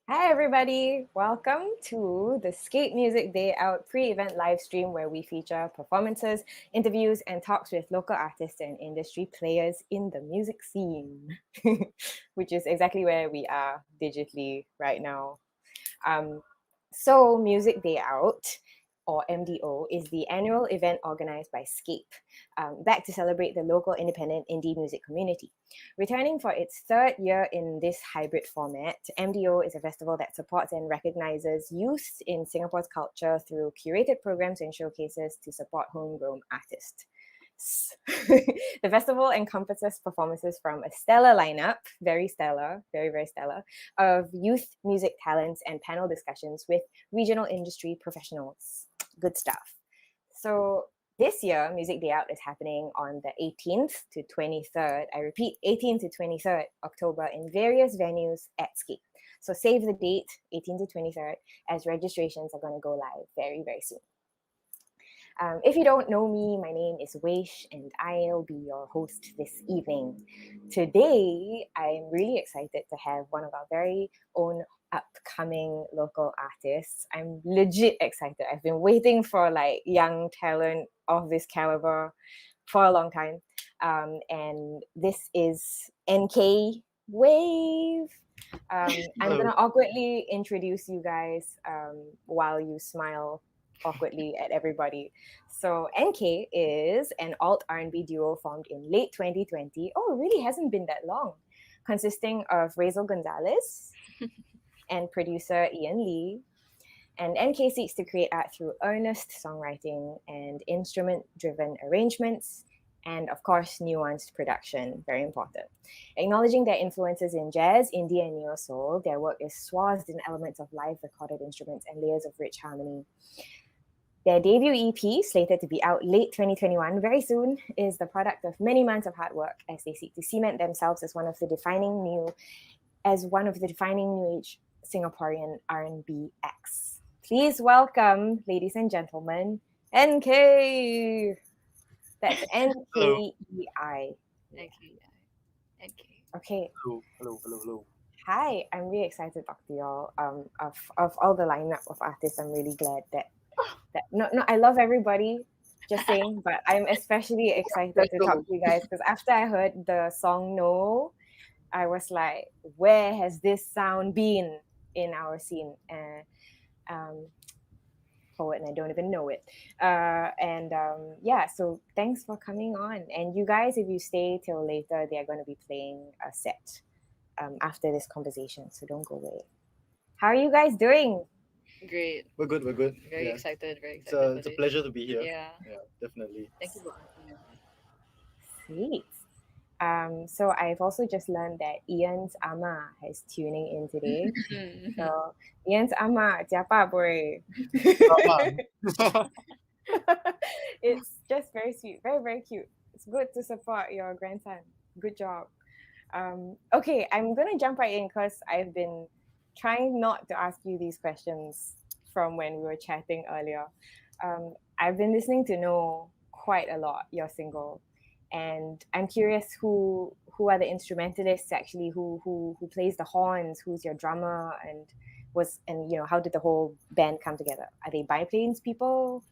Hi, everybody. Welcome to the Skate Music Day Out pre event live stream where we feature performances, interviews, and talks with local artists and industry players in the music scene, which is exactly where we are digitally right now. Um, Music Day Out, or MDO, is the annual event organized by Scape, back to celebrate the local independent indie music community. Returning for its third year in this hybrid format, MDO is a festival that supports and recognizes youth in Singapore's culture through curated programs and showcases to support homegrown artists. The festival encompasses performances from a stellar lineup, very stellar, very, very stellar, of youth music talents and panel discussions with regional industry professionals. Good stuff. So this year, Music Day Out is happening on the 18th to 23rd. I repeat, 18th to 23rd October in various venues at Skate. So save the date, 18th to 23rd, as registrations are going to go live very, very soon. If you don't know me, my name is Weish and I'll be your host this evening. Today, I'm really excited to have one of our very own upcoming local artists. I'm legit excited. I've been waiting for like young talent of this caliber for a long time. And this is NK Wave. I'm gonna awkwardly introduce you guys while you smile awkwardly at everybody. So NK is an alt R&B duo formed in late 2020. Oh, it really hasn't been that long. Consisting of Razel Gonzalez and producer Ian Lee. And NK seeks to create art through earnest songwriting and instrument-driven arrangements, and of course, nuanced production, very important. Acknowledging their influences in jazz, indie, and neo soul, their work is swathed in elements of live recorded instruments and layers of rich harmony. Their debut EP, slated to be out late 2021, very soon, is the product of many months of hard work as they seek to cement themselves as one of the defining new age Singaporean R&B acts. Please welcome, ladies and gentlemen, NK. That's Hello. NKEI. Okay, okay. Okay. Hello. Hi, I'm really excited to talk to y'all. Of all the lineup of artists, I'm really glad that no, I love everybody. Just saying, but I'm especially excited to talk to you guys because after I heard the song "No," I was like, where has this sound been in our scene? Um, Forward, and I don't even know it. Yeah, so thanks for coming on. And you guys, if you stay till later, they're going to be playing a set after this conversation. So don't go away. How are you guys doing? Great. We're good. We're good. Very Yeah. excited. Very It's excited a for it's a this. pleasure to be here. Yeah. Yeah, definitely. Thank you for asking us. Sweet. So I've also just learned that Ian's ama is tuning in today. So Ian's ama, siapa boy? It's just very sweet, very, very cute. It's good to support your grandson. Good job. Okay, I'm gonna jump right in because I've been trying not to ask you these questions from when we were chatting earlier. I've been listening to Know quite a lot, your single, and I'm curious who are the instrumentalists actually, who plays the horns, who's your drummer, and how did the whole band come together? Are they biplanes people?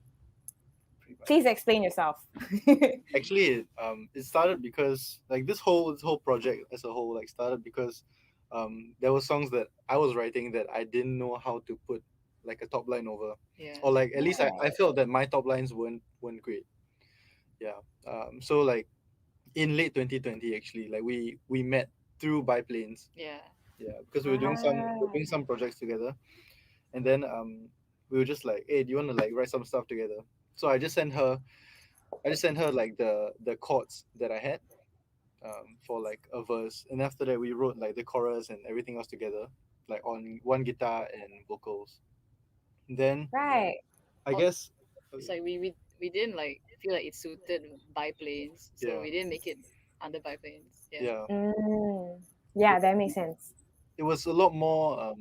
Please explain yourself. Actually, it started because like this whole project as a whole like started because there were songs that I was writing that I didn't know how to put like a top line over, Yeah. or like at least I Right. felt that my top lines weren't great. Yeah. So like in late 2020 actually, like we met through biplanes. Yeah. Yeah, because we were Ah, doing some projects together, and then we were just like, hey, do you want to like write some stuff together? So I just sent her like the chords that I had for like a verse, and after that we wrote like the chorus and everything else together, like on one guitar and vocals. Then right. I Al- guess It's like we didn't like feel like it suited biplanes, so yeah, we didn't make it under biplanes. Yeah. yeah, Yeah, it, that makes sense. it was a lot more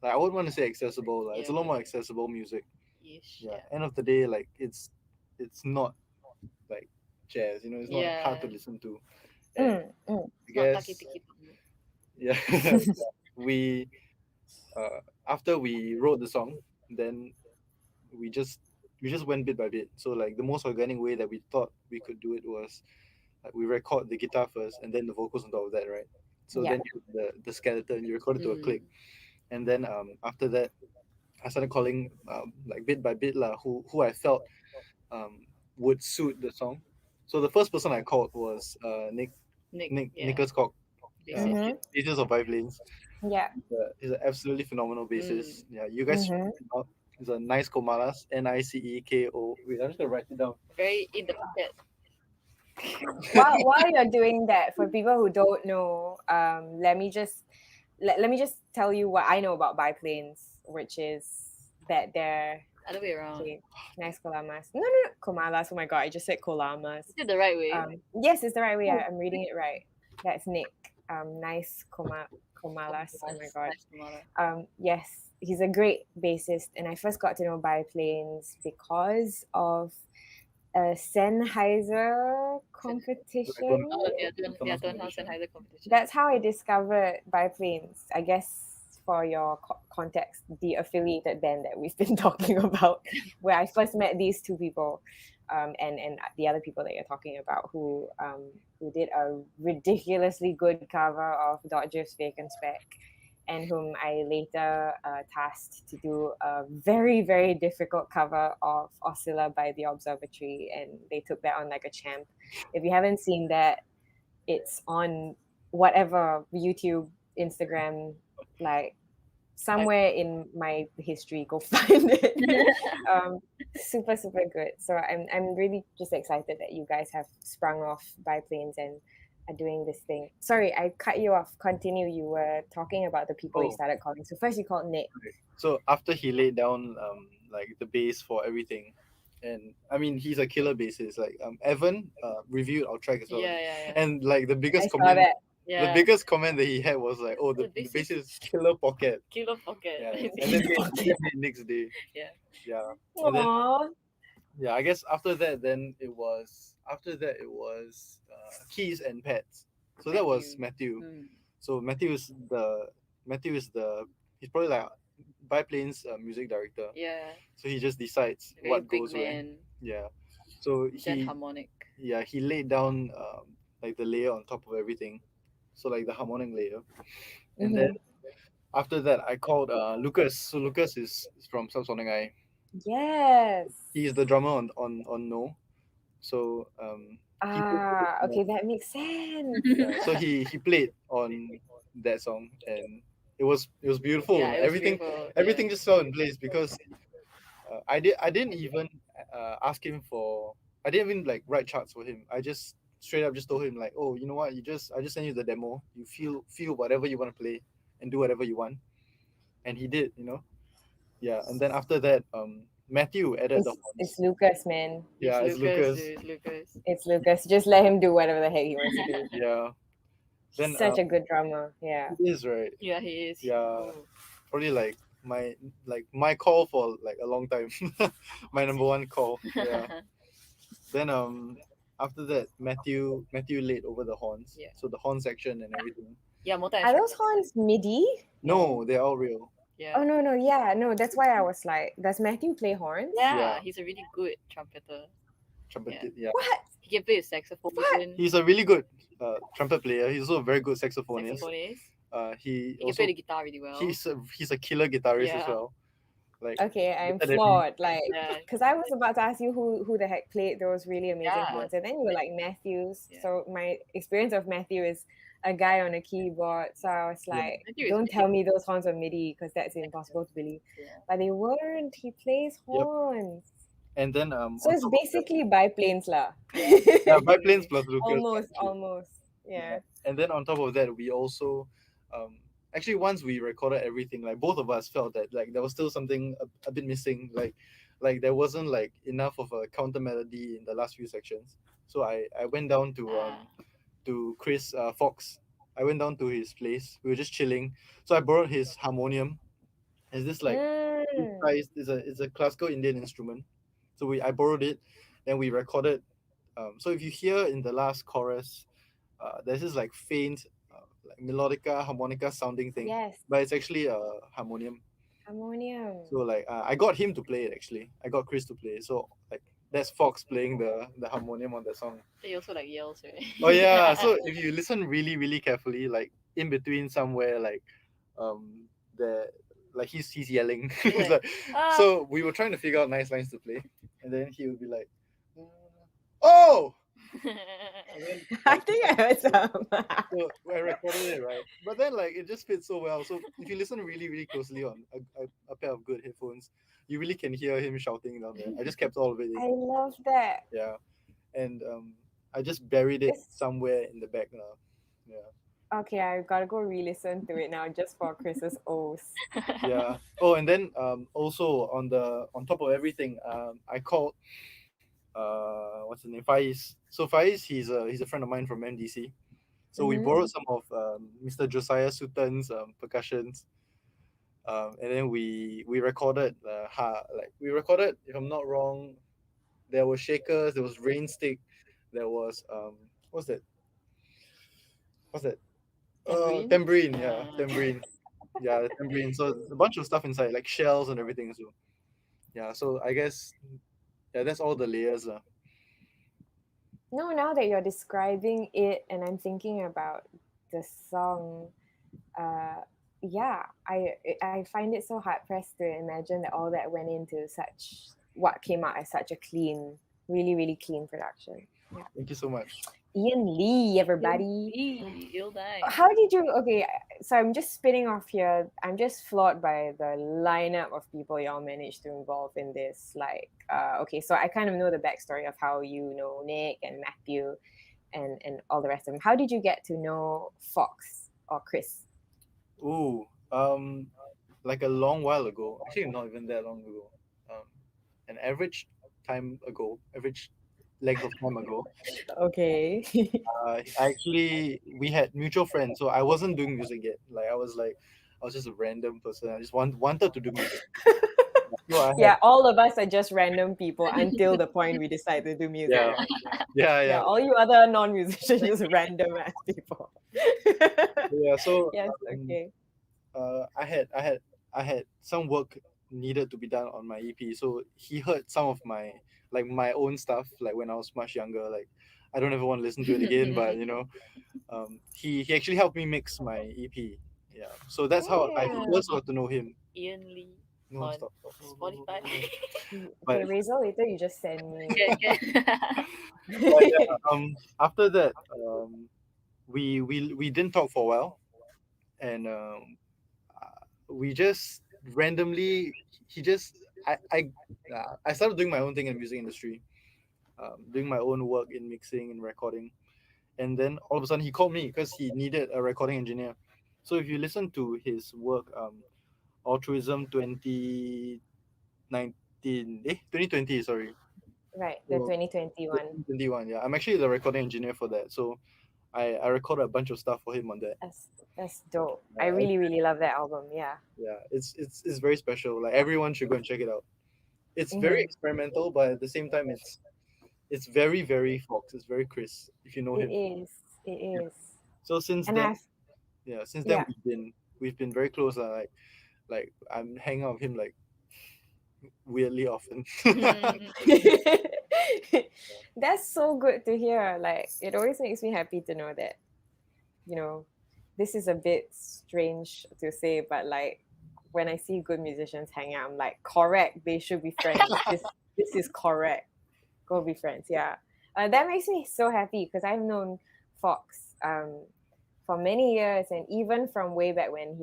like I wouldn't want to say accessible, like, it's Yeah. a lot more accessible music. Ish. Yeah, Yeah. end of the day, like it's not like jazz, it's not hard to Yeah. listen to. And Mm, mm. I It's not taki guess tiki. yeah, we after we wrote the song, then we just we just went bit by bit. So like the most organic way that we thought we could do it was like we record the guitar first and then the vocals on top of that, right? So Yeah. then the skeleton you record it to a click, Mm. and then after that I started calling like bit by bit lah who I felt um, would suit the song. So the first person I called was Nick, yeah, Nicholas Cock, bassist. Mm-hmm. bassist of Five Lanes. Yeah. He's an absolutely phenomenal Mm. bassist. Yeah, you guys should Mm-hmm. check him out. He's a nice Komalas, Niceko. Wait, I'm just gonna write it down. Very in the pocket. While you're doing that, for people who don't know, let me just tell you what I know about biplanes, which is that they're Other way around. okay, nice kolamas. No, no, no, komalas. Oh my god, I just said kolamas. Is it the right way? Yes, it's the right way. Oh, I'm reading it right. That's Nick. Nice komalas. Oh my god. Nice Kamala. Yes, he's a great bassist, and I first got to know biplanes because of a Sennheiser competition. Oh, yeah, Turnhouse and Heiser competition. That's how I discovered biplanes. I guess for your context, the affiliated band that we've been talking about, where I first met these two people, and the other people that you're talking about, who did a ridiculously good cover of Dodgers Fake and Spec, and whom I later tasked to do a very, very difficult cover of Oscilla by The Observatory, and they took that on like a champ. If you haven't seen that, it's on whatever YouTube, Instagram, like somewhere in my history. Go find it. Super, super good. So I'm really just excited that you guys have sprung off biplanes and are doing this thing. Sorry, I cut you off. Continue. You were talking about the people you Oh, started calling. So first you called Nick. so after he laid down like the bass for everything, and I mean he's a killer bassist. Like Evan reviewed our track as well, Yeah. and like the I biggest saw comment, that. the Yeah. biggest comment that he had was like, "Oh, the The bass bassist- is killer pocket." Kilo pocket. Yeah, and Killer then pocket. the next day, Yeah. yeah, and then Aww. yeah, I guess after that, then it was Keys and Pets. So that was Matthew. Mm. So Matthew is the he's probably like Biplane's music director. Yeah. So he just decides Very what big goes where. man. Yeah. So Zen harmonic. he laid down like the layer on top of everything. So like the harmonic layer, and then after that I called Lucas. So Lucas is from Subsonic Eye. Yes. He is the drummer on No. So Okay, that makes sense. so he played on that song, and it was beautiful. Yeah, it was everything beautiful. everything just fell in place because I didn't even ask him for, I didn't even like write charts for him. I just straight up just told him like, oh, you know what, I just send you the demo, you feel whatever you want to play and do whatever you want, and he did, yeah. And then after that Matthew added the horns. It's Lucas, man. Yeah, it's Lucas. Dude, it's Lucas. It's Lucas. Just let him do whatever the heck he wants to do. Yeah, then He's such a good drummer. Yeah. he is, right? Yeah, he is. Yeah. Oh. Probably my call for like a long time. My number one call. Yeah. Then after that Matthew laid over the horns. Yeah. So the horn section and everything. Yeah, multi. Are those horns MIDI? No, they're all real. Yeah. Oh no, yeah, no. That's why I was like, does Matthew play horns? Yeah, Yeah. he's a really good trumpeter. Trumpet. Yeah. What? He can play the saxophone. He's a really good trumpet player. He's also a very good saxophonist. Saxophonist. He He can also play the guitar really well. he's a killer guitarist as Yeah. well. Like Okay, I'm better than me. flawed. Like, Yeah. because I was about to ask you who the heck played those really amazing Yeah. horns, and then you were like Matthews. Yeah. So my experience of Matthew is a guy on a keyboard. So I was Yeah. like, Matthew is don't really tell me those horns are MIDI because that's impossible to believe. Yeah. But they weren't. He plays horns. And then So on it's top of that- basically biplanes lah. yeah, biplanes plus Lucas. almost. Yeah. And then on top of that, we also actually once we recorded everything, like both of us felt that like there was still something a bit missing, like there wasn't like enough of a counter melody in the last few sections. So I went down to Chris Fox. I went down to his place. We were just chilling. So I borrowed his harmonium. It's this like Mm. it's a classical Indian instrument. So I borrowed it, then we recorded. So if you hear in the last chorus, there's this like faint like melodica, harmonica sounding thing, Yes, but it's actually a harmonium. harmonium. So like I got him to play it actually. I got Chris to play it. So like that's Fox playing the harmonium on the song. He also like yells, right? Oh yeah. So if you listen really really carefully, like in between somewhere, like um the like he's yelling. He's It's like, like, ah. so we were trying to figure out nice lines to play, and then he would be like, oh, and then I like think I heard some. so I recorded it right, but then like it just fits so well. So if you listen really really closely on a pair of good headphones, you really can hear him shouting down there. I just kept all of it in. I love that. Yeah, and I just buried it It's somewhere in the back now. Yeah. okay. I gotta go re-listen to it now just for Chris's O's. Yeah. Oh, and then also on top of everything, I called what's his name, Faiz. So Faiz, he's a friend of mine from MDC. So we Mm-hmm. borrowed some of Mr. Josiah Sutton's percussions, and then we recorded like we recorded, if I'm not wrong, there was shakers, there was rain stick, there was what's that? What's that? Tambourine. Tambourine, yeah, Uh, tambourine. Yeah, the tambourine. So a bunch of stuff inside, like shells and everything. So yeah, so I guess yeah, that's all the layers. No, now that you're describing it, and I'm thinking about the song, uh, yeah, I find it so hard pressed to imagine that all that went into such what came out as such a clean, really, really clean production. Yeah, Thank you so much. Ian Lee, everybody. Ill night. How did you? Okay, so I'm just spinning off here. I'm just floored by the lineup of people y'all managed to involve in this. Like, okay, so I kind of know the backstory of how you know Nick and Matthew, and all the rest of them. How did you get to know Fox or Chris? Ooh, like a long while ago. Actually, not even that long ago. Um, an average time ago, average length of time ago. Okay. Actually, we had mutual friends, so I wasn't doing music yet. Like I was just a random person. I just wanted to do music. So I had Yeah, all of us are just random people until the point we decide to do music, yeah right? yeah Yeah, yeah all you other non-musicians just random ass people. yeah. So Yes, um, okay. I had some work needed to be done on my EP. So he heard some of my own stuff like when I was much younger. Like I don't ever want to listen to it again, but he actually helped me mix my EP. Yeah, so that's how I Yeah. first got to know him. Ian Lee No, on stop, stop. No, no, no, Spotify. no, no. Okay, But Razel, later you just send me. Can, can. yeah, after that, we didn't talk for a while, and we just randomly he just I started doing my own thing in the music industry, doing my own work in mixing and recording, and then all of a sudden he called me because he needed a recording engineer. So if you listen to his work, altruism 2020, sorry. Right, the So 2021. 2021, yeah, I'm actually the recording engineer for that. So I recorded a bunch of stuff for him on that. That's dope. I uh, really, really love that album. Yeah. yeah, it's very special. Like everyone should go and check it out. It's very Mm-hmm. experimental, but at the same time, it's very very Fox. It's very Chris. If you know It him. is. It Yeah. is. So since And then, I've yeah, since then yeah. we've been very close. Like I'm hanging out with him like weirdly often. That's so good to hear. Like it always makes me happy to know that, you know, this is a bit strange to say, but like when I see good musicians hang out, I'm like, correct, they should be friends. This is correct. Go be friends. Yeah. That makes me so happy because I've known Fox for many years, and even from way back when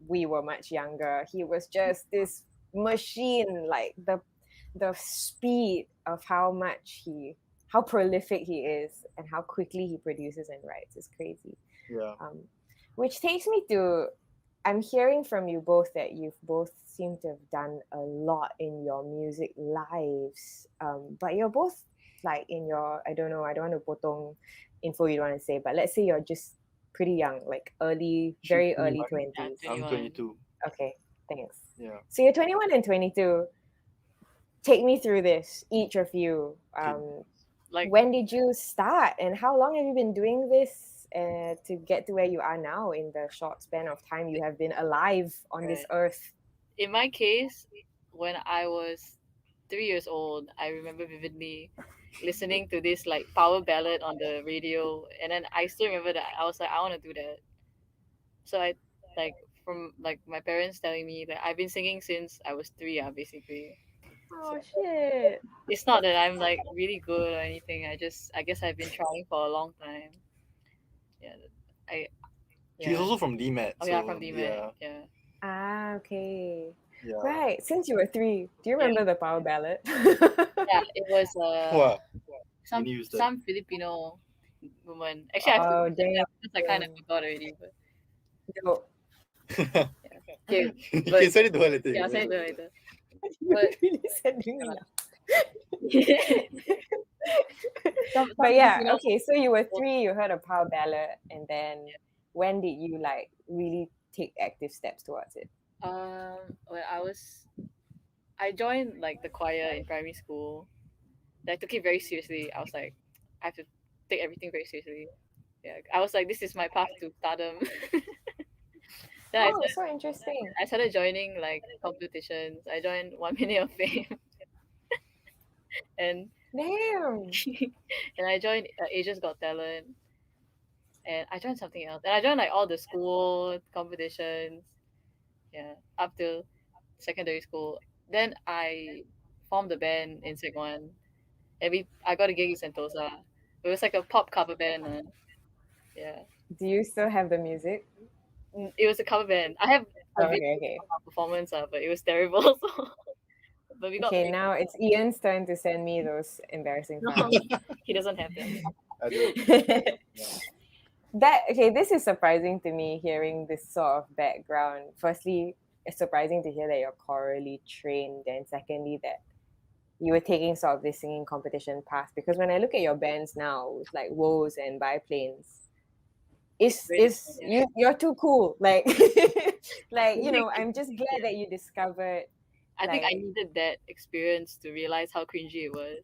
we were much younger, he was just this machine. Like the speed of how prolific he is and how quickly he produces and writes is crazy. Yeah. um, which takes me to, I'm hearing from you both that you've both seem to have done a lot in your music lives, but you're both like in your, I don't know, I don't want to potong info you don't want to say, but let's say you're just pretty young, like Shoot, very early 21. 20s. Yeah, I'm 21. 22. Okay, thanks. Yeah. So you're 21 and 22. Take me through this, each of you. Okay. Like When did you start and how long have you been doing this, to get to where you are now in the short span of time you have been alive on this Right. earth. In my case, when I was 3 years old, I remember vividly listening to this like power ballad on the radio, and then I still remember that I was like, I want to do that. So I like from like my parents telling me that I've been singing since I was three, basically. So Oh shit. it's not that I'm like really good or anything. I guess I've been trying for a long time. Yeah, I She's yeah. also from DMAT, Oh yeah, from so DMAT. yeah, Yeah, Ah, okay. yeah. Right. Since you were three, do you yeah, remember the power ballad? yeah. It was What? Can some you use that? some Filipino woman. Actually, I have to Oh look it damn. up because I kind of forgot already. But No. yeah, okay. You But can send it to her later. You yeah, can I'll send send it it to to her her later. later. You're But really sending me now. some But yeah, Filipino. okay, so you were three, you heard a power ballad, and then when did you like really take active steps towards it? When I joined like the choir in primary school. I took it very seriously. I was like, I have to take everything very seriously. Yeah, I was like, this is my path to stardom. then Oh, so interesting. I started joining like competitions. I joined 1 Minute of Fame, and Damn. and I joined Asia's Got Talent, and I joined something else. And I joined like all the school competitions. Yeah, up till secondary school. Then I formed a band in Sec One, and I got a gig in Sentosa. It was like a pop cover band. Yeah. Do you still have the music? It was a cover band. I have a Oh, video okay, okay. of our performance, but it was terrible. So, but we got Okay, very now it's Ian's turn to send me those embarrassing no. files. He doesn't have them. I don't. Yeah. That okay, this is surprising to me hearing this sort of background. Firstly, it's surprising to hear that you're chorally trained, and secondly that you were taking sort of this singing competition path, because when I look at your bands now with like woes and biplanes, It's very is different. Yeah. you're too cool, like like I think, I'm just glad that you discovered I think I like needed that experience to realize how cringy it was.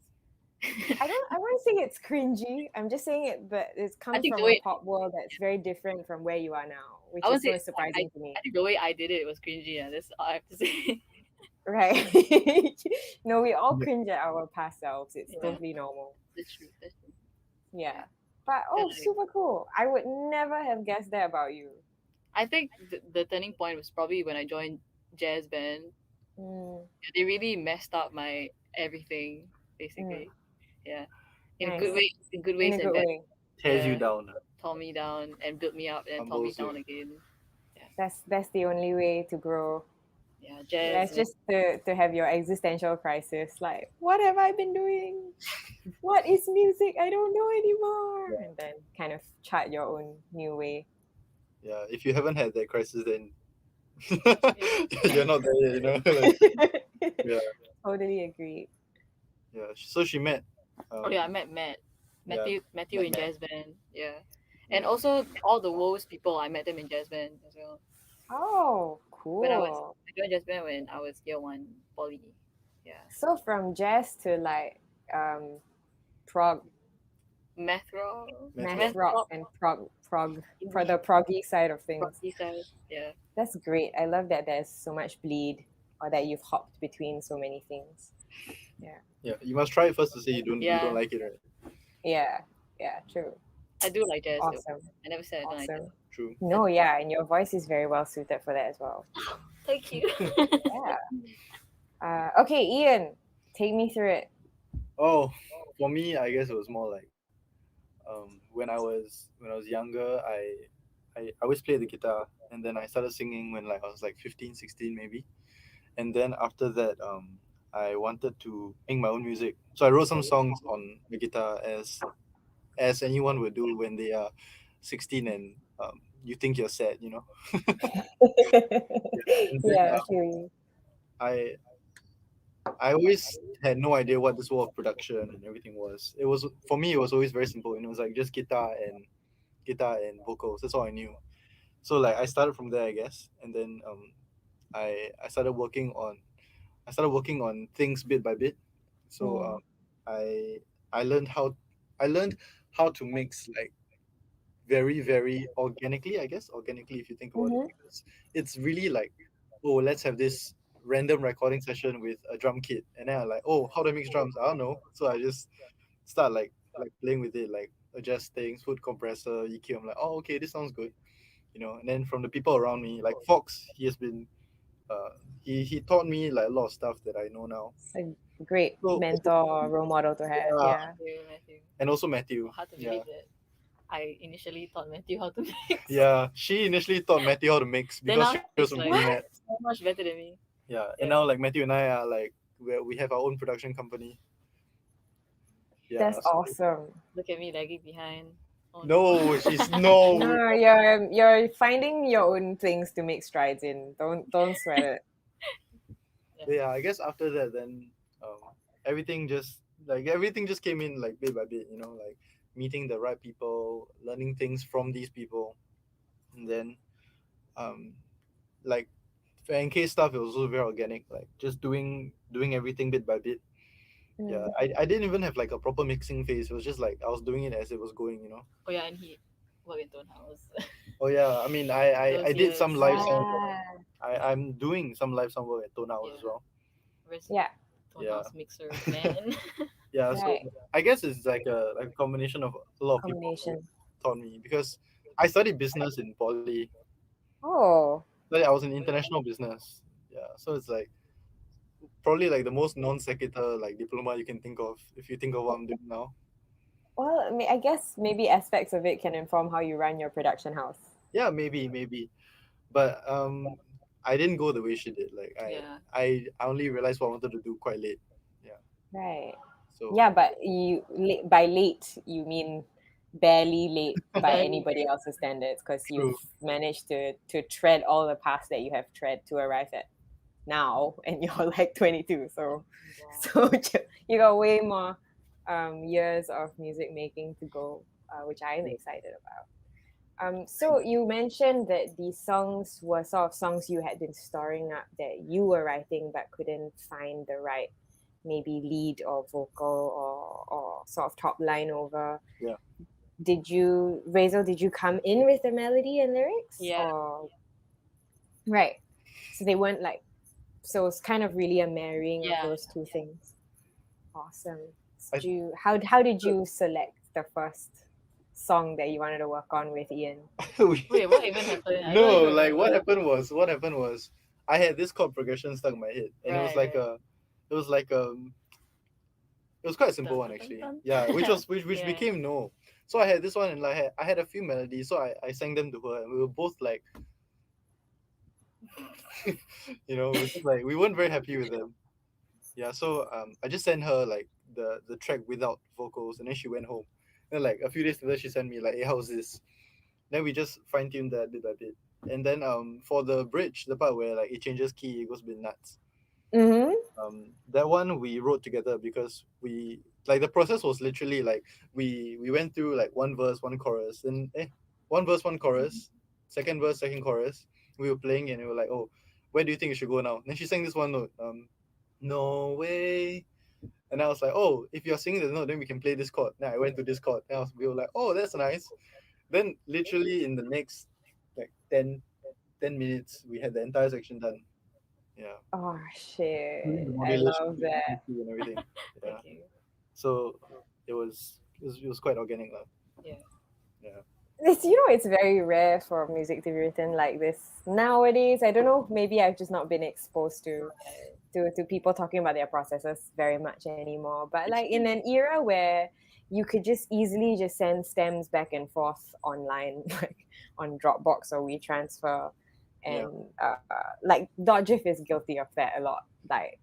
I won't say it's cringy. I'm just saying it that it I comes think the from a way pop world that's very different from where you are now, I which would is say so surprising to I me. think the way I did it was cringy. Yeah, that's all I have to say. Right. No, we all Yeah. cringe at our past selves. It's Yeah, totally normal. that's true. That's true. Yeah. Yeah, But and oh, like super cool. I would never have guessed that about you. I think the turning point was probably when I joined jazz band. Mm, They really messed up my everything, mm, basically. Yeah, nice. in good In ways a and good bad. way. Tears you Yeah, down, tore me down and built me up and tore me humbles you. down again. Yeah, That's the only way to grow. yeah, Yeah, jazz. it's just to have your existential crisis. Like, what have I been doing? What is music? I don't know anymore. Yeah. And then kind of chart your own new way. Yeah. If you haven't had that crisis, then you're not there yet. You know. Like, yeah. Totally agree. Yeah. So she met. Oh yeah, I met Yeah. Matthew Met in Matt. jazz band. Yeah, and Yeah. also all the woes people I met them in jazz band as well. Oh, When cool. I joined jazz band when I was year one poly. Yeah, So from jazz to like prog, math rock, Math math rock. math rock rock, and prog for indie the proggy side of rock things. side. Yeah, That's great. I love that there's so much bleed or that you've hopped between so many things. Yeah. Yeah. You must try it first to say you don't yeah. like it, right? Yeah. Yeah, true. I do like jazz though. Awesome. I never said I don't like jazz. Awesome. True. No, yeah, and your voice is very well suited for that as well. Thank you. Yeah. Okay, Ian, take me through it. Oh, for me, I guess it was more like when I was younger, I always played the guitar, and then I started singing when like I was like 15, 16 maybe, and then after that, I wanted to make my own music, so I wrote some songs on the guitar as anyone would do when they are 16 and you think you're sad, you know. And then Yeah, I feel you. I I always had no idea what this world of production and everything was. It was for me. It was always very simple. And it was like just guitar and vocals. That's all I knew. So like I started from there, I guess, and then I started working on things bit by bit. So Mm, I I learned how I learned how to mix like very, very organically, I guess. Organically, if you think about it, Mm-hmm. because it's really like, oh, let's have this random recording session with a drum kit, and then I'm like, oh, how to mix drums? I don't know. So I just start like playing with it, like adjust things, foot compressor, EQ. I'm like, oh, okay, this sounds good, And then from the people around me, like Fox, he has been, he taught me like a lot of stuff that I know now. It's a great So mentor, role model to have. yeah, Yeah. Matthew. and also Oh, Matthew, hard to yeah, believe that I initially taught Matthew how to mix. yeah. She initially taught Matthew how to mix Then because now she was he's from like BMAT. What? so much better than me. Yeah, and Yeah. now like Matthew and I are like we have our own production company. Yeah, That's so awesome. Look at me lagging behind. Oh no. no, she's no. No, you're finding your own things to make strides in. Don't sweat it. Yeah. But yeah, I guess after that, then um, everything just came in like bit by bit, like meeting the right people, learning things from these people, and then um, like for NK stuff, it was also very organic, like just doing everything bit by bit. Yeah, Mm. I didn't even have like a proper mixing phase. It was just like I was doing it as it was going. Oh yeah, and he worked in Tone House. Oh yeah, I mean, I Those did some years. live sound work. Ah, I'm doing some live sound work at Tone House as Yeah. well. Where's yeah, Tone Yeah. House mixer man? Yeah, so right. I guess it's like a combination of a lot of people who Combination. taught me because I studied business in poly. Oh, Like I was in Oh yeah. international business. Yeah, so it's like probably like the most non sequitur like diploma you can think of if you think of what I'm doing now. well, I guess maybe aspects of it can inform how you run your production house. Yeah, maybe, but I didn't go the way she did. Like Yeah. I only realized what I wanted to do quite late. Yeah, Right. so Yeah, but by late you mean barely late by Barely. anybody else's standards because you've true. managed to tread all the paths that you have tread to arrive at now, and you're like 22. So Wow. so you got way more years of music making to go, which I'm Yeah. excited about. So you mentioned that these songs were sort of songs you had been storing up that you were writing but couldn't find the right maybe lead or vocal or sort of top line over. Yeah. Razel, did you come in with the melody and lyrics? Yeah. Or right. So they weren't like, so it's kind of really a marrying of Yeah. those two things. Awesome. I How did you select the first song that you wanted to work on with Ian? Wait, what even happened? I don't No, even like remember. what happened was I had this chord progression stuck in my head, and Right, right. it was like it was quite a simple Dun, one dun, dun, actually. dun. Yeah, which Yeah. became no. So I had this one, and like I had a few melodies, so I sang them to her, and we were both like, we were just like we weren't very happy with them. Yeah, so I just sent her like the track without vocals, and then she went home. Then like a few days later, she sent me like, "Hey, how's this?" Then we just fine tuned that bit by bit, and then for the bridge, the part where like it changes key, it goes a bit nuts. Mm-hmm. That one we wrote together because we like the process was literally like we went through like one verse, one chorus, then one verse, one chorus, second verse, second chorus. We were playing and we were like, oh, where do you think you should go now? Then she sang this one note, no way. And I was like, oh, if you're singing the note, then we can play this chord. Then I went to this chord. And we were like, oh, that's nice. Then literally in the next like 10 minutes, we had the entire section done. Yeah. Oh Doing the shit! I modulation love that. and everything. Yeah. Thank you. So it was quite organic lah. Yeah. Yeah. It's very rare for music to be written like this nowadays. I don't know. Maybe I've just not been exposed to people talking about their processes very much anymore. But like in an era where you could just easily just send stems back and forth online, like on Dropbox or WeTransfer, Yeah. and like Dodgif is guilty of that a lot. Like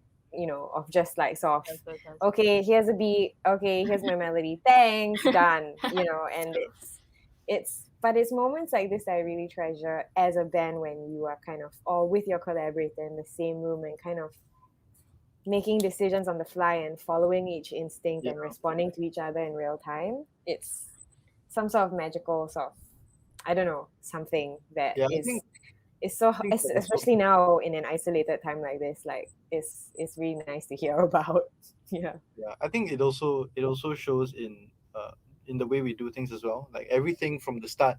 of just like sort of Transfer. okay, here's a beat, okay, here's my melody, thanks, done. And but it's moments like this I really treasure as a band when you are kind of or with your collaborator in the same room and kind of making decisions on the fly and following each instinct Yeah. and responding to each other in real time. It's some sort of magical sort of, I don't know, something that Yeah. is so think that also- especially now in an isolated time like this, like it's really nice to hear about. Yeah. Yeah. I think it also shows in the way we do things as well. Like everything from the start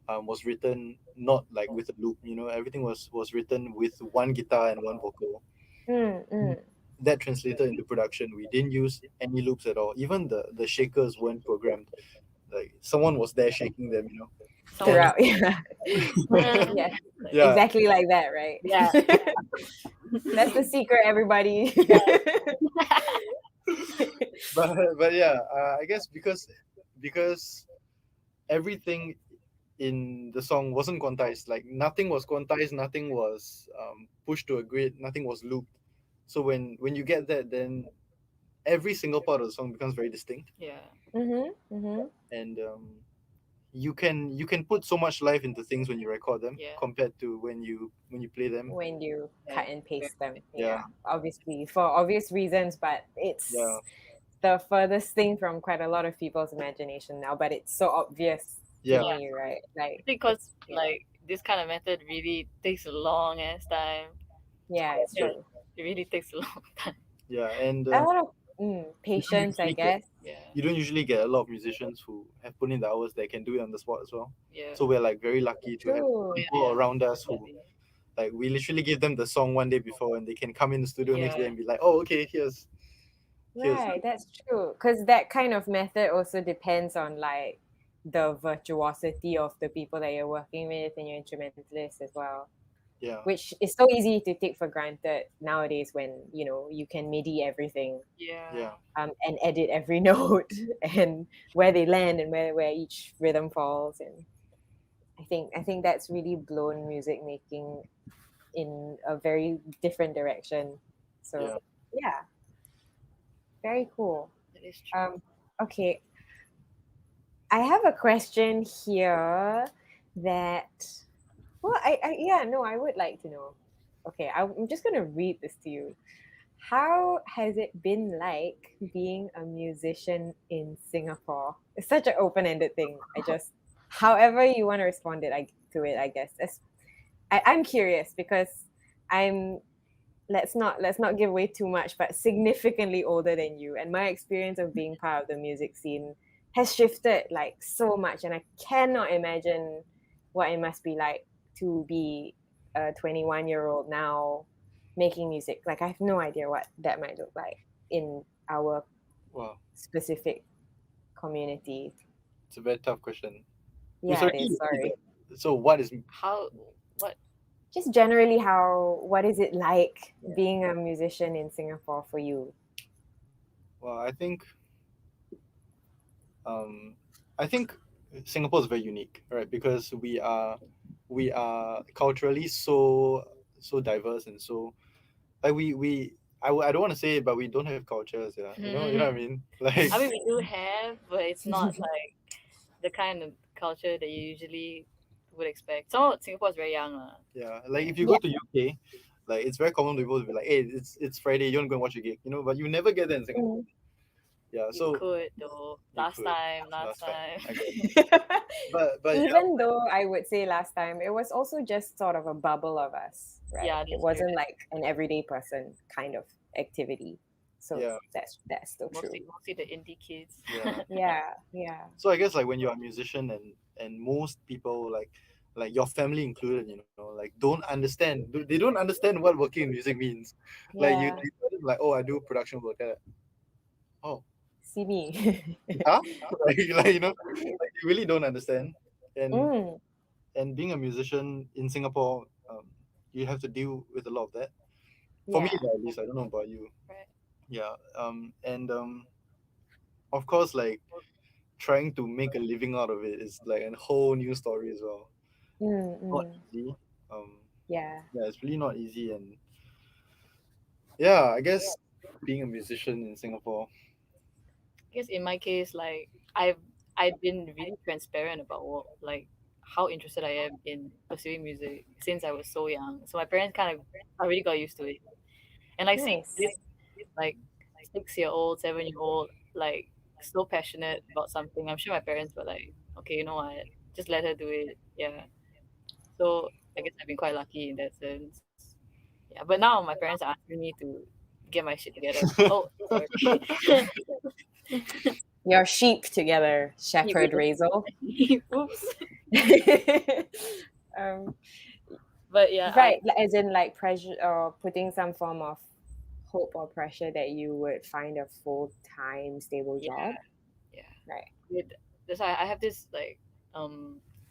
was written not like with a loop. Everything was written with one guitar and one vocal. Mm, mm. That translated into production. We didn't use any loops at all. Even the shakers weren't programmed. Like someone was there shaking them. Someone. And Throughout, yeah. Like, Yeah, yeah, exactly like that, right? yeah. That's the secret, everybody. but yeah, I guess because everything in the song wasn't quantized. Like nothing was quantized, nothing was pushed to a grid, nothing was looped. So when you get that, then every single part of the song becomes very distinct, Yeah. Mm-hmm, mm-hmm. and you can put so much life into things when you record them Yeah. compared to when you play them. When you cut Yeah. and paste them, Yeah, yeah, obviously for obvious reasons, but yeah, it's the furthest thing from quite a lot of people's imagination now. But it's so obvious to yeah, Yeah. me, right? I Like, think because yeah, like this kind of method really takes a long ass time. yeah, it's Yeah. true. It really takes a long time. yeah. And A lot of you don't patience, I usually get guess. Yeah. you don't usually get a lot of musicians who have put in the hours that can do it on the spot as well. Yeah. So we're like very lucky to have True. Oh yeah. people Yeah. around us who, Definitely. like, we literally give them the song one day before, and they can come in the studio next day Yeah. and be like, "Oh, okay, here's." Right, that's true. Because that kind of method also depends on like the virtuosity of the people that you're working with and your instrumentalists as well, Yeah, which is so easy to take for granted nowadays when you can MIDI everything, Yeah. yeah, and edit every note and where they land and where each rhythm falls. And I think that's really blown music making in a very different direction. So yeah. yeah, very cool. That is true. Um, okay, I have a question here that, well, yeah, no, I would like to know. Okay, I'm just gonna read this to you. How has it been like being a musician in Singapore? It's such an open-ended thing. However you want to respond to it, I guess. I'm curious because I'm let's not give away too much, but significantly older than you, and my experience of being part of the music scene has shifted like so much, and I cannot imagine what it must be like to be a 21-year-old now making music. Like I have no idea what that might look like in our Wow, specific community. it's a very tough question. We Yeah, it certainly is. look at Sorry. that. So what is? How? What? Just generally, what is it like Yeah. being a musician in Singapore for you? Well, um, I think Singapore is very unique, right? Because we are culturally so diverse, and so like I don't want to say it, but we don't have cultures. Yeah, you know what I mean. Like I mean, we do have, but it's not like the kind of culture that you usually would expect. So Singapore is very young, lah. yeah, like Yeah. if you Yeah. go to UK, like it's very common for people to be like, hey, it's Friday, you want to go and watch a gig, but you never get that in Singapore. Mm. Yeah, You so could though. you Last could time, last last time, time. I guess. But yeah, Even though I would say last time it was also just sort of a bubble of us, right? Yeah, It that's true. wasn't like an everyday person kind of activity. So yeah, that's still true. Mostly the indie kids. yeah. Yeah, yeah. So I guess like when you're a musician, and most people like your family included, like don't understand. They don't understand what working in music means. Like Yeah. you tell them like, oh, I do production work. Oh, See me. huh? Like you really don't understand. And Mm, and being a musician in Singapore, you have to deal with a lot of that. For me, yeah. at least, I don't know about you. Right. Yeah. And of course, like trying to make a living out of it is like a whole new story as well. Mm, Not mm, easy. Um, yeah. yeah, it's really not easy. And yeah, I guess being a musician in Singapore. I guess in my case, like I've been really transparent about like how interested I am in pursuing music since I was so young. So my parents kind of already got used to it. And like seeing Nice. this like 6-year-old, 7-year-old like so passionate about something, I'm sure my parents were like, okay, you know what, just let her do it. Yeah. So I guess I've been quite lucky in that sense. Yeah. But now my parents are asking me to get my shit together. Oh, sorry. your sheep together, Shepherd Yeah. Razel. Oops. um, But yeah, right, as in like pressure or putting some form of hope or pressure that you would find a full-time stable yeah, job. yeah. Right. With that's why I have this like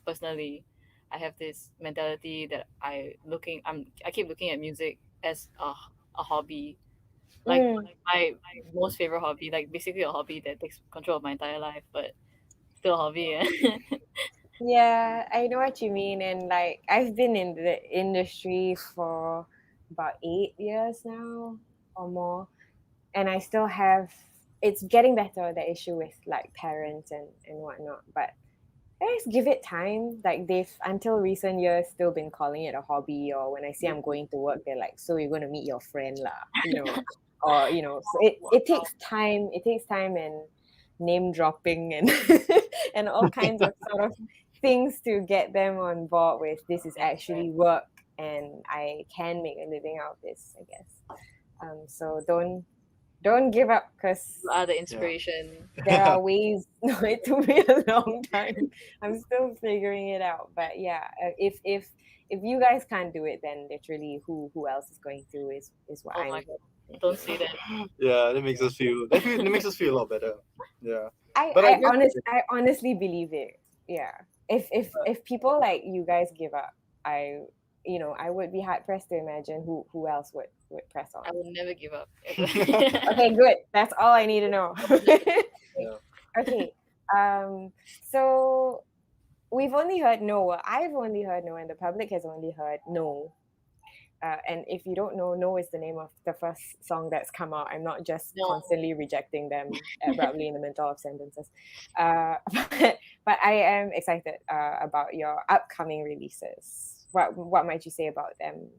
personally, I have this mentality that I keep looking at music as a hobby, like Mm. my most favorite hobby, like basically a hobby that takes control of my entire life, but still a hobby. Yeah. Yeah, I know what you mean. And like, I've been in the industry for about 8 years now or more. And I still have, it's getting better, the issue with like parents and whatnot. But I just give it time. Like, they've, until recent years, still been calling it a hobby. Or when I say I'm going to work, they're like, so you're going to meet your friend, lah, you know. Or, you know, so it Wow. takes time. It takes time and name dropping and and all kinds of sort of things to get them on board with this is That's right. actually work and I can make a living out of this, I guess. So don't give up because You are the Yeah. inspiration. there are ways. No, it took me a long time. I'm still figuring it out. But yeah, if you guys can't do it, then literally who else is going to is what Oh I'm my god! Don't say that. Yeah, that makes us feel that makes us feel a lot better. Yeah. I But I I guess honest I honestly believe it. Yeah. If people like you guys give up, I I would be hard pressed to imagine who else would press on. I will never give up ever. Okay, good. That's all I need to know. yeah. Okay. So we've only heard no. Well, I've only heard no, and the public has only heard no. And if you don't know, no is the name of the first song that's come out. I'm not just No. constantly rejecting them abruptly in the middle of sentences. But I am excited about your upcoming releases. What might you say about them?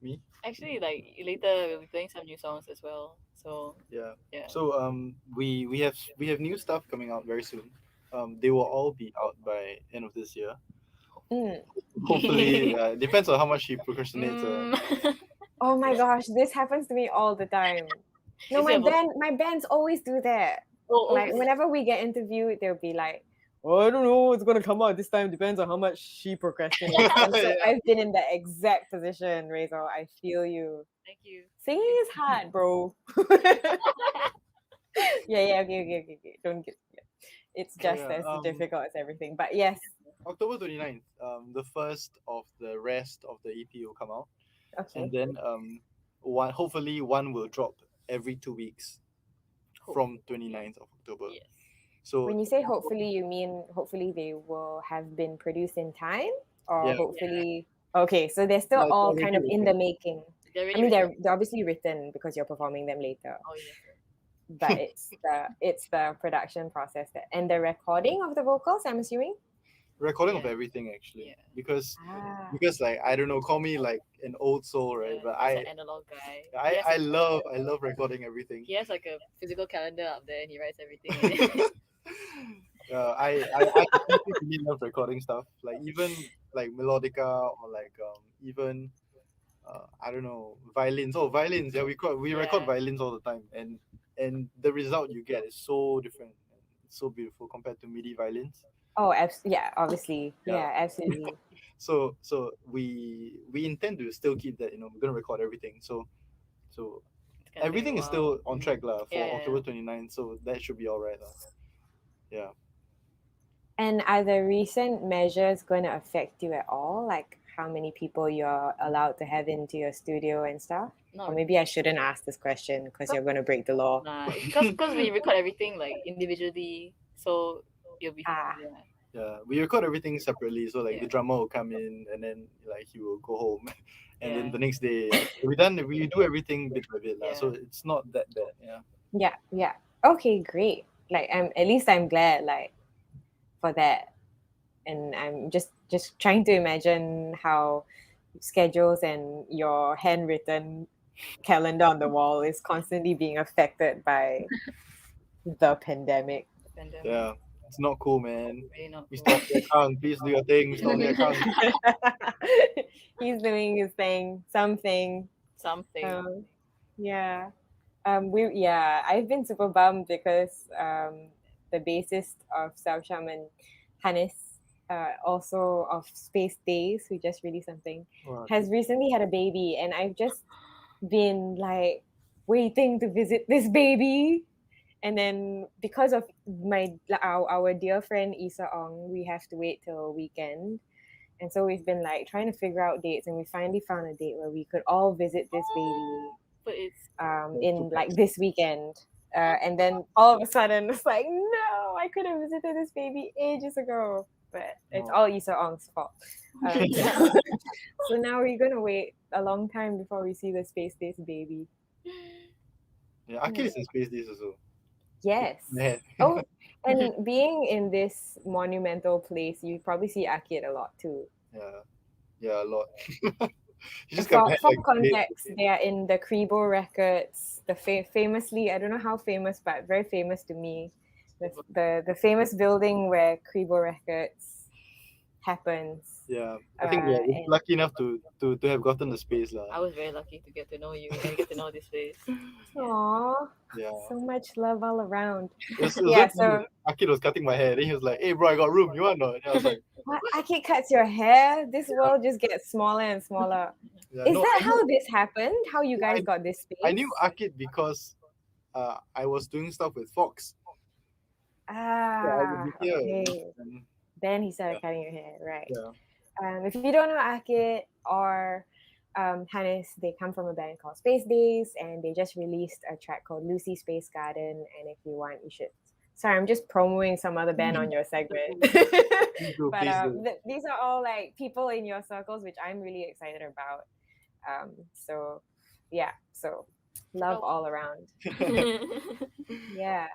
Me? Actually, like later we'll be playing some new songs as well. So Yeah. yeah. So we have new stuff coming out very soon. They will all be out by end of this year. Mm. Hopefully, depends on how much she procrastinates. Mm. Oh my gosh, this happens to me all the time. No, Is it about my bands always do that. oh, Like whenever we get interviewed, they'll be like, "Oh, I don't know what's gonna come out this time. Depends on how much she procrastinates." And so yeah. I've been in that exact position, Razor. I feel you. thank you. Singing is hard, bro. Yeah. Okay. Don't get. Yeah. It's So just yeah. as difficult as everything. But yes. October 29th, the first of the rest of the EP will come out, and Okay. then hopefully one will drop every 2 weeks from 29th of October. Yes. So When you say hopefully, you mean hopefully they will have been produced in time, or yeah, hopefully. Okay, so they're still like all kind already of in the written. making. They're I already mean, written. they're obviously written because you're performing them later, Oh yes. but it's the production process and the recording of the vocals. I'm assuming. Recording of Yeah. everything actually, Yeah. Ah, because like I don't know, call me like an old soul, right? Yeah. But He's an analog guy. I I love I love recording everything. He has like a physical calendar up there and he writes everything in it. I definitely really love recording stuff, like even like melodica or like even I don't know, violins. Oh, violins! Yeah, we record Yeah. violins all the time, and the result you get is so different, and it's so beautiful compared to MIDI violins. oh, yeah, obviously, Yeah. yeah, absolutely. So we intend to still keep that. We're gonna record everything. So It's gonna take a everything is while. still on track lah for Yeah. October 29th. So that should be all right lah. Yeah. And are the recent measures going to affect you at all? Like how many people you're allowed to have into your studio and stuff? Not Or maybe I shouldn't ask this question because you're going to break the law. nah, because we record everything like individually, so you'll be Ah, yeah. Yeah, we record everything separately. So like Yeah. the drummer will come in, and then like he will go home, and then Yeah. the next day we do everything bit by bit lah. Yeah. So it's not that bad. Yeah. yeah. Okay, great. Like at least I'm glad like for that. And I'm just trying to imagine how schedules and your handwritten calendar on the wall is constantly being affected by the pandemic. Pandemic. Yeah, it's not cool, man. Really not We cool. stop the account. Please do your thing. Stop the account. He's doing his thing, something. Something. Yeah. I've been super bummed because the bassist of South Shaman, Hannes, also of Space Days, who just released something, Wow, has recently had a baby, and I've just been like waiting to visit this baby. And then because of our dear friend Isa Ong, we have to wait till weekend. And so we've been like trying to figure out dates, and we finally found a date where we could all visit this baby But it's that's in super like nice. this weekend. And then all of a sudden it's like, no, I could have visited this baby ages ago. But it's Oh. all Issa Ong's fault. So now we're gonna wait a long time before we see the Space Days baby. Yeah, Akil is in Space Days also. Yes. Yeah. Oh, and being in this monumental place, you probably see Akid a lot too. Yeah, yeah, a lot. He And just got for like context, they are in the Kribo Records, the famously, I don't know how famous, but very famous to me, the famous building where Kribo Records happens. Yeah, I think we're And lucky enough to have gotten the space lah. I was very lucky to get to know you and get to know this place. aw, Yeah, so much love all around. it was Yeah, very funny. so Akil was cutting my hair, then he was like, "Hey, bro, I got room. You want or not?" And I was like, what Akid cuts your hair? This world just gets smaller and smaller. "Yeah, Is no, that how this happened? How you guys got this I space? knew Akil because I was doing stuff with Fox. Yeah, I would Ah, be here. okay. And, Then he yeah, started cutting your hair, right? yeah. If you don't know Akit or Hannes, they come from a band called Space Days, and they just released a track called Lucy Space Garden. And if you want, you should. Sorry, I'm just promoting some other band on your segment. Please do, But please do. these are all like people in your circles, which I'm really excited about. So yeah, so love all around. Yeah.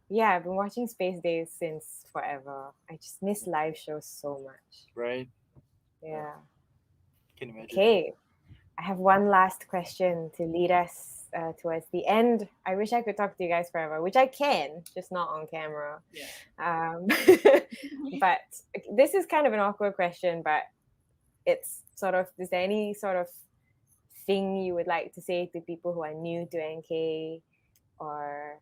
Yeah, I've been watching Space Days since forever. I just miss live shows so much. Right? Yeah. Can imagine. Okay. I have one last question to lead us towards the end. I wish I could talk to you guys forever, which I can, just not on camera. Yeah. But this is kind of an awkward question, but it's sort of, is there any sort of thing you would like to say to people who are new to NK, or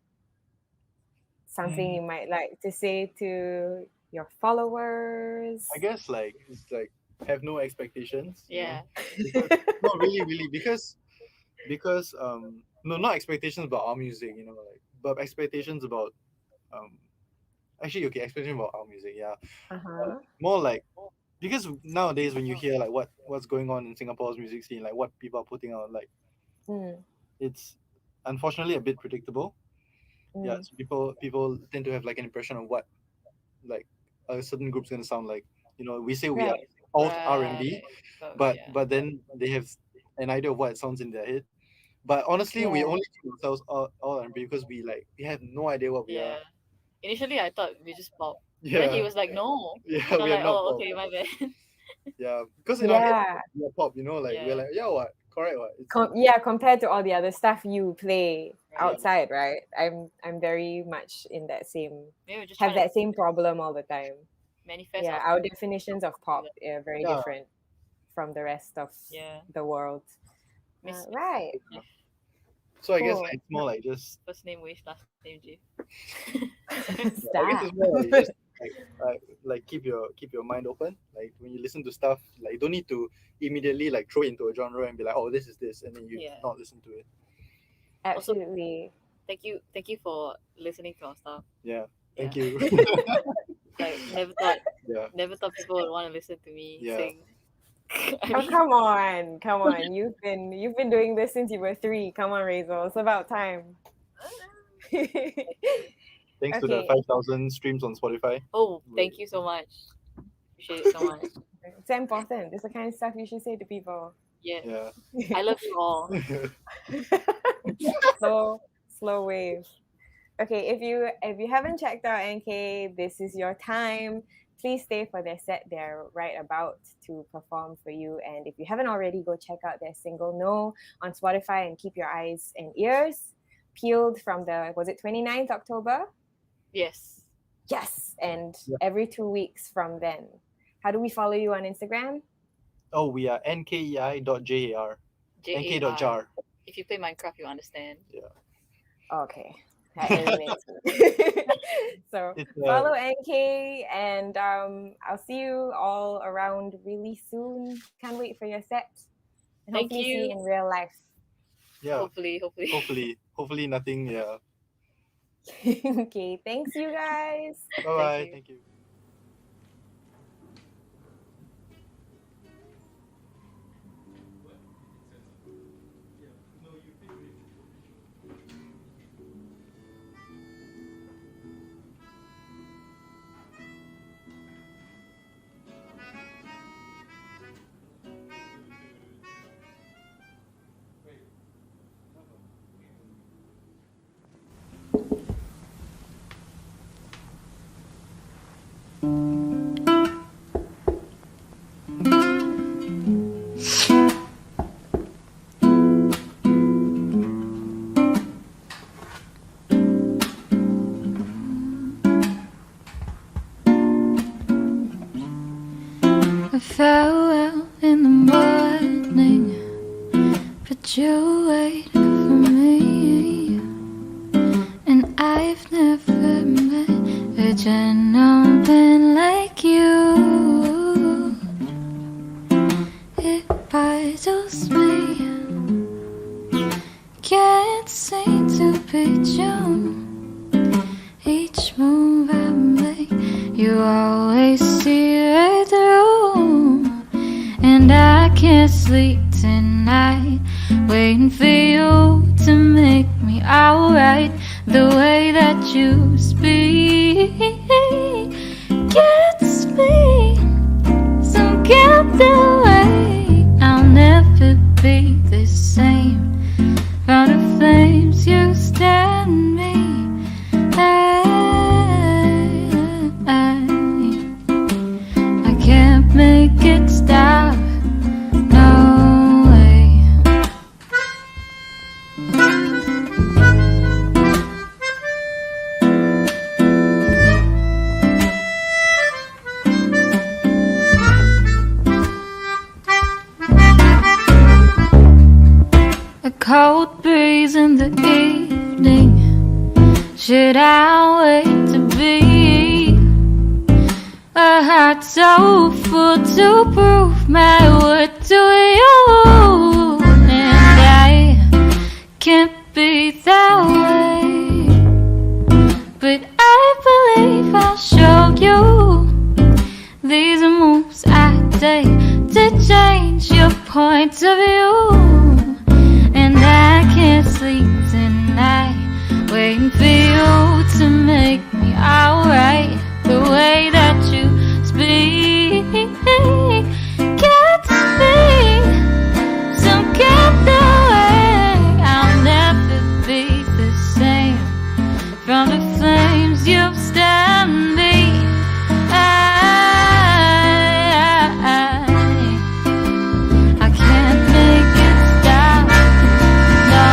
something you might like to say to your followers? I guess like it's like have no expectations. Yeah. Because, not really because no, not expectations about our music, like, but expectations about um actually, okay, expectations about our music, yeah. Uh-huh. More like, because nowadays when you hear like what's going on in Singapore's music scene, like what people are putting out, like Mm, it's unfortunately a bit predictable. Yeah, mm. so people tend to have like an impression of what like a certain group's gonna sound like. We say we are Right. alt R&B, but yeah. but then they have an idea of what it sounds in their head. But honestly, we Yeah. only call ourselves all R&B because we have no idea what we are. Yeah. Initially, I thought we just pop. But then he Yeah, was like, no. yeah, I'm we are like, not oh, pop. okay, my bad. Yeah, because in our head Yeah. we are pop. Like we're Yeah. like, yeah, what, correct, what? It's Yeah, compared to all the other stuff you play Right. outside, right? I'm very much in that same, Maybe we're just have trying to that same problem all the time. manifest Yeah, our definitions of pop are very yeah, different from the rest of Yeah. the world. Miss Right. yeah. So I guess Cool. like, it's more like just first name Wish, last name G. I guess Stop. it's more like just like keep your mind open. Like when you listen to stuff, like you don't need to immediately like throw into a genre and be like, oh, this is this, and then you Yeah. not listen to it. Absolutely. Thank you for listening to our stuff. Yeah. Thank Yeah. you. Like Yeah. never thought people would want to listen to me Yeah. sing. I Oh, mean, come on. You've been doing this since you were 3. Come on, Razel. It's about time. Thanks to the Okay. 5,000 streams on Spotify. oh, thank you so much. Appreciate it so much. It's important. It's the kind of stuff you should say to people. Yeah. Yeah. I love you all. Slow wave. Okay, if you haven't checked out NK, this is your time. Please stay for their set. They're right about to perform for you. And if you haven't already, go check out their single No on Spotify and keep your eyes and ears peeled from was it 29th October? Yes. Yes. And Yeah. every 2 weeks from then. How do we follow you on Instagram? Oh, we are nkei.jar. JAR. nk.jar. If you play Minecraft, you understand. Yeah. Okay, that eliminates me. So It's follow NK, and I'll see you all around really soon. Can't wait for your sets, and Thank hopefully see you you. in real life. yeah. Hopefully. Hopefully nothing. Yeah. Okay, thanks you guys. Bye bye. you. Thank you. A farewell in the morning, but you waited for me. And I've never met a gentleman like you. It puzzles me, can't seem to picture each move I make. You always see right through, and I can't sleep tonight, waiting for you to make me alright. The way that you speak gets me so carried away. I'll never be the same. From the flames you stand me. I can't make it stop. No way. A cold breeze in the evening. Should I wait to be a heart so full to prove my worth to you? And I can't be that way, but I believe I'll show you these moves I take to change your point of view. And I can't sleep tonight, waiting for you to make me alright. The way that you speak gets me so carried away. I'll never be the same. From the flames you stand me. I can't make it stop. No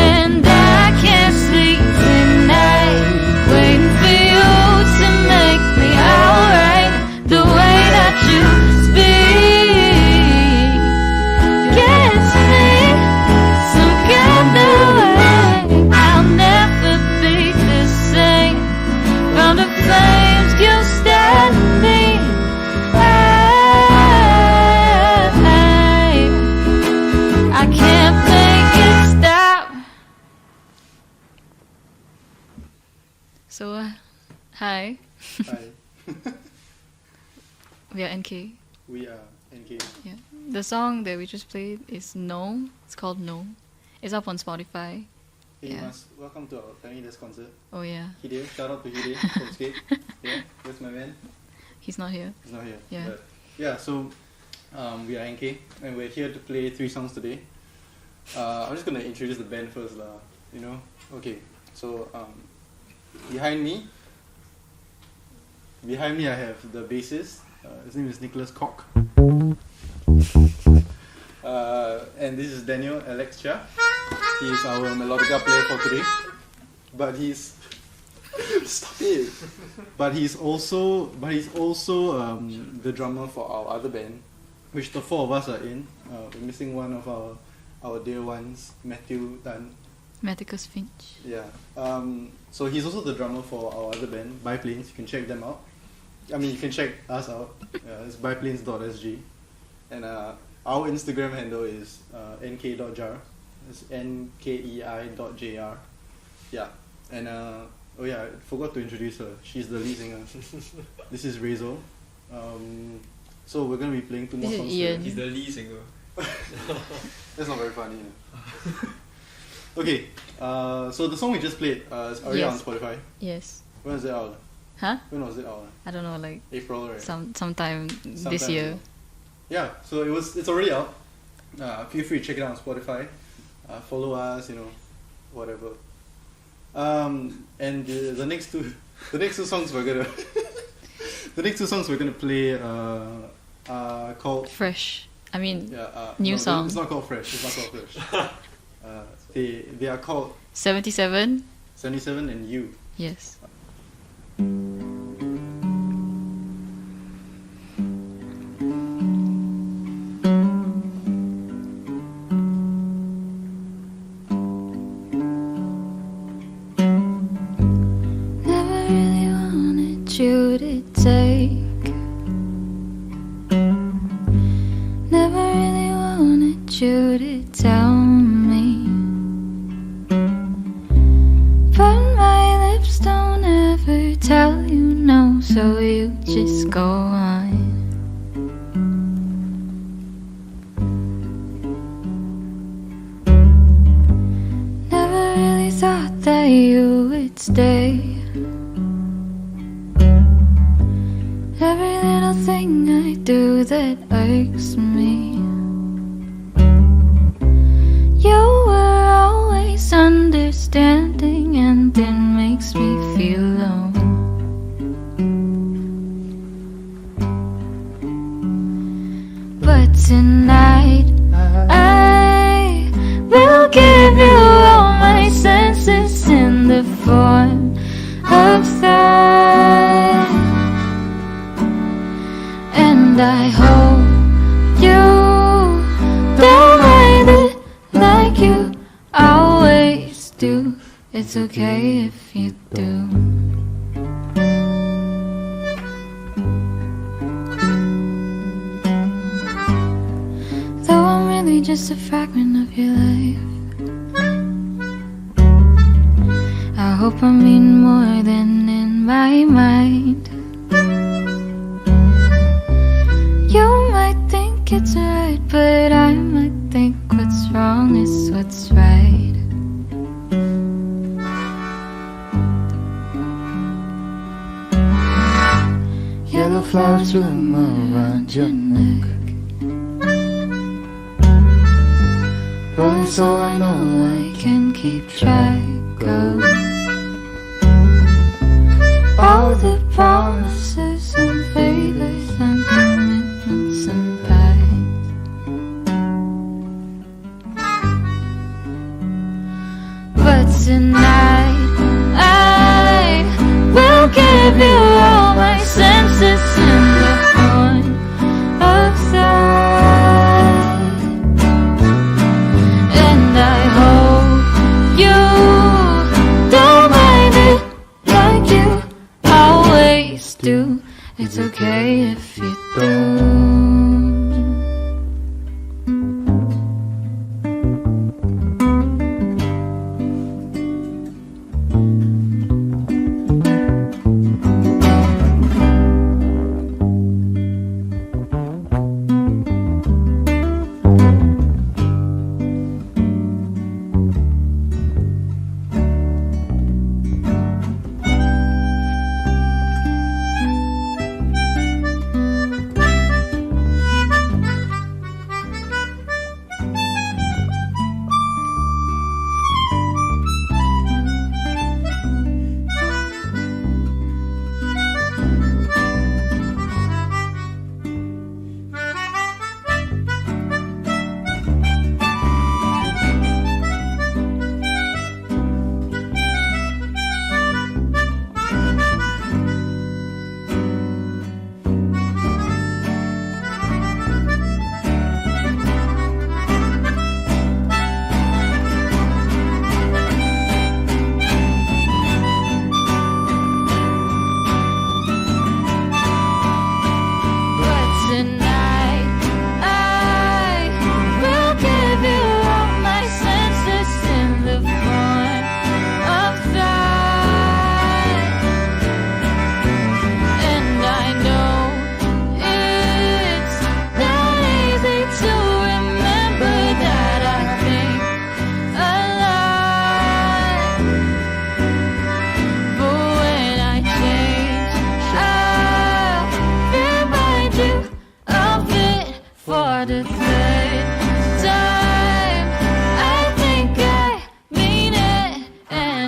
And I can't sleep tonight, waiting for you to make me alright. The way that you speak gets me so carried away. I'll never be the same. From the flames you stand me. I can't make it stop. So, hi, Hi. we are NK. We are NK. Yeah, the song that we just played is No. It's called No. It's up on Spotify. Hey, Yeah. Mas, welcome to our Tiny Desk concert. Oh yeah, Hide, shout out to Hide from Skate. Yeah, that's my man. he's not here. He's not here. Yeah. But yeah, so we are NK and we're here to play 3 songs today. I'm just gonna introduce the band first lah. you know. Okay, so behind me I have the bassist. His name is Nicholas Koch. And this is Daniel Alex Chia. He is our melodica player for today. But he's stop it. But he's also the drummer for our other band, which the four of us are in. We're missing one of our dear ones, Matthew Tan. Maticus Finch. Yeah. So he's also the drummer for our other band, Biplanes. You can check them out. I mean, you can check us out. It's biplanes.sg. And our Instagram handle is nk.jar. It's nkei.jr. Yeah. And oh yeah, I forgot to introduce her. She's the lead singer. This is Razel. So we're gonna be playing two more This is songs. Ian. He's the lead singer. That's not very funny. Okay, so the song we just played is already on Yes. Spotify. Yes. When was it out? Huh? When was it out? I don't know, like April, right? sometime this Sometime year. ago. Yeah, so it's already out. Feel free to check it out on Spotify. Follow us, you know, whatever. And the next two songs we're gonna play are called Fresh. I mean, no, new song. It's not called Fresh. It's not called Fresh. They are called 77. 77 and You. Yes. Never really wanted you to take. Never really wanted you to tell me. But my lips don't ever tell you no, so you just go on. Never really thought that you would stay. Every little thing I do that irks me, you were always understanding, and it makes me feel low. But tonight I will give you all my senses in the form of thought. And I hope you don't mind it like you always do. It's okay if you do. Though I'm really just a fragment of your life, I hope I mean more than in my mind. You might think it's right, but I might think what's wrong is what's right. Yellow flowers bloom around your neck. But it's all I know, I can keep track of all the promises and favors and commitments and pacts. But tonight I will give you all my senses in the form of thought. And I hope you don't mind it like you always do. It's okay if you don't.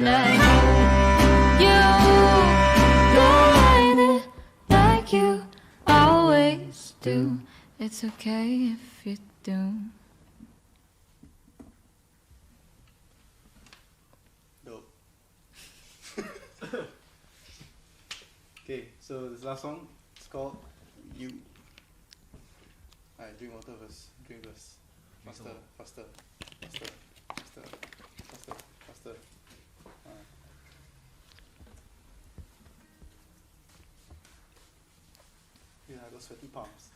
And I know you go like you always do. It's okay if you do. Dope. Okay, so this last song, it's called You. Alright, drink water first. Drink first. Faster, faster, faster, faster, faster, faster. Yeah, I got sweaty palms.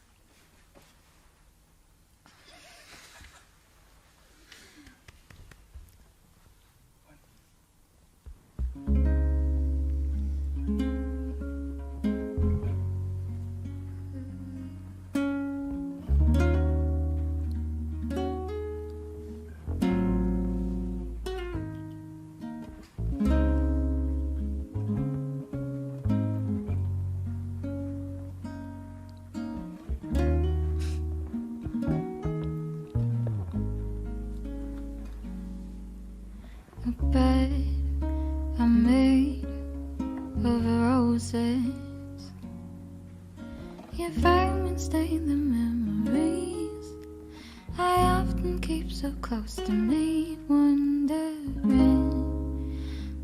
A bed I made of roses. Your firemen stain the memories I often keep so close to me, wondering,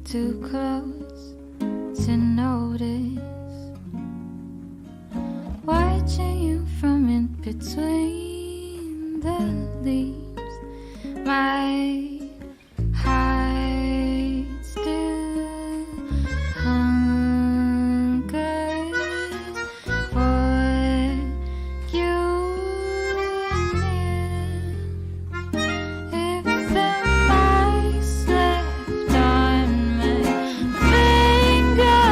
too close to notice, watching you from in between the leaves. My heart still hungers for you near. If there mice left on my fingertips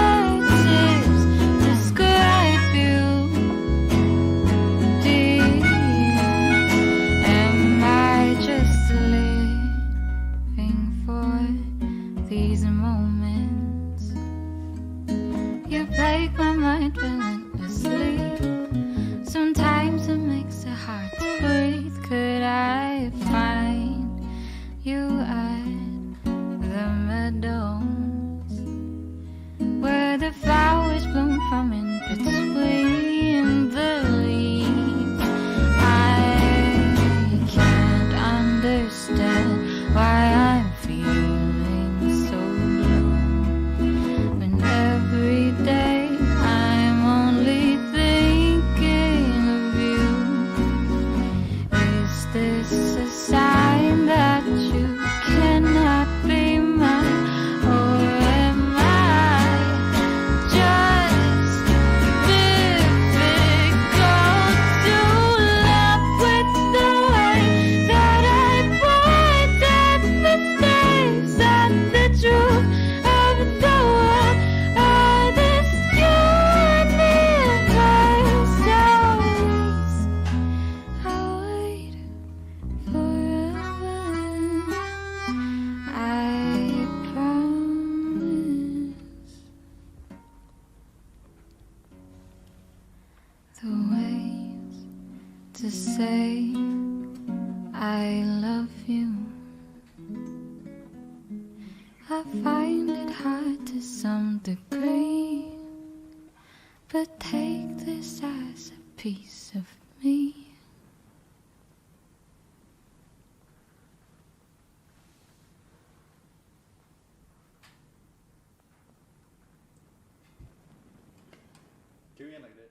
describe you, dear, am I just living for these moments? You plague my mind relentlessly. Sometimes it makes it hard to breathe. Could I find you at the meadows where the flowers bloom from in between the leaves? I can't understand why I'm feeling so blue when every day I'm only thinking of you. Is this a sign that you cannot be mine, or am I just difficult to love with the way that I point at mistakes and the truth of the world? Are this universe always? I'll wait forever, I promise. The ways to say I love you, I find it hard to some degree, but take this as a piece of me. Can we end like that?